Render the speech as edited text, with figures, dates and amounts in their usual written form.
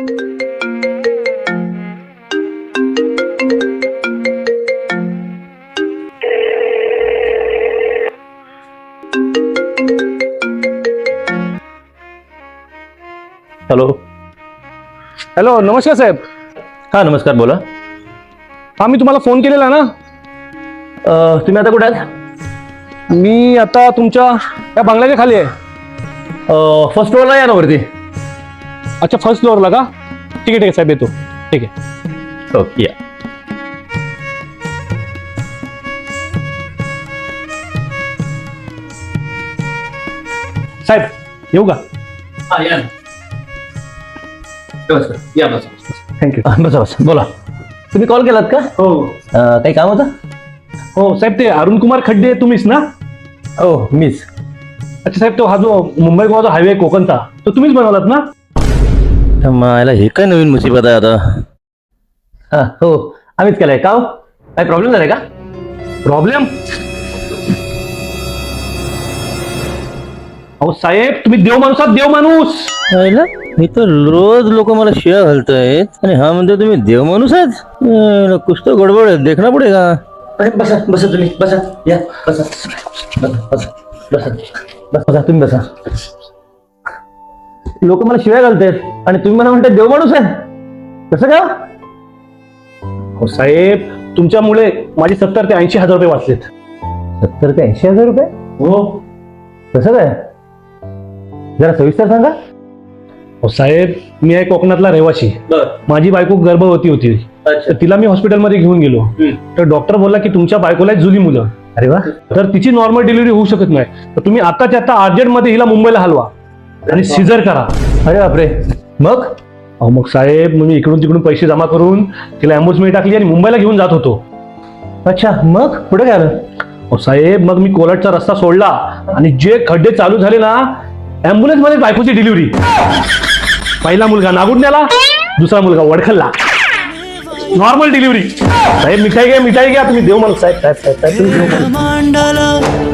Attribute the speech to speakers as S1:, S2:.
S1: Hello.
S2: Hello, नमस्कार साहेब.
S1: हां नमस्कार, बोला.
S2: हा, मी तुम्हाला फोन केलेला ना.
S1: तुम्ही आता कुठे आहात?
S2: मी आता तुमच्या या बंगल्याच्या खाली आहे.
S1: फर्स्ट फ्लोअरला या ना वरती.
S2: अच्छा, फर्स्ट फ्लोअरला का? ठीक आहे साहेब, येतो. ठीक आहे.
S1: ओके, या.
S2: साहेब येऊ का?
S1: हां या. या बस.
S2: थँक्यू.
S1: बसा बसा, बोला. तुम्ही कॉल केलात का?
S2: हो
S1: काही काम होतं?
S2: हो साहेब, ते अरुण कुमार खड्डे तुम्हीच ना?
S1: हो मीच.
S2: अच्छा साहेब, तो हा जो मुंबई गोवा हायवे कोकणचा, तो तुम्हीच बनवलात ना?
S1: मायला हे काय नवीन मुसीबत आहे आता. हां हो, आम्हीच केलंय. का हो, काय प्रॉब्लेम झालाय का?
S2: प्रॉब्लेम? अहो साहेब, तुम्ही देव माणूस आहात, देव माणूस.
S1: मी तर रोज लोक मला शिया घालतायत आणि हा म्हणतो तुम्ही देव माणूस आहेत. कुछ तो गडबड आहे, देखना पडेगा. बसा बसा, तुम्ही बसा. या बसा बसा बसा बसा बसा, तुम्ही बसा. लोक मला शिव्या घालतायत आणि तुम्ही मला म्हणताय देव माणूस आहे. कसं का?
S2: हो साहेब, तुमच्यामुळे माझे 70 ते 80 हजार रुपये वाचलेत.
S1: 70 ते 80 हजार रुपये?
S2: हो.
S1: कसं काय? जरा सविस्तर सांगा.
S2: हो साहेब, मी आहे कोकणातला रहिवासी. माझी बायको गर्भवती होती. तर तिला मी हॉस्पिटलमध्ये घेऊन गेलो. तर डॉक्टर बोलला की तुमच्या बायकोला जुली मुलं.
S1: अरे वा.
S2: तर तिची नॉर्मल डिलिव्हरी होऊ शकत नाही. तर तुम्ही आताच्या आता अर्जंटमध्ये हिला मुंबईला हलवा आणि सिझर करा.
S1: अरे बापरे. मग?
S2: अहो मग साहेब, मी इकडून तिकडून पैसे जमा करून तिला ॲम्ब्युलन्समध्ये टाकली आणि मुंबईला घेऊन जात होतो.
S1: अच्छा, मग पुढे काय आलं?
S2: अहो साहेब, मग मी कोलाडचा रस्ता सोडला आणि जे खड्डे चालू झाले ना, ॲम्ब्युलन्स मध्ये बायकोची डिलिव्हरी. पहिला मुलगा नागुडण्याला, दुसरा मुलगा वडखलला. Normal delivery. साहेब मिठाई घ्या, मिठाई घ्या. तुम्ही देव माणूस. साहेब साहेब साहेब, तुम्ही देव माणूस.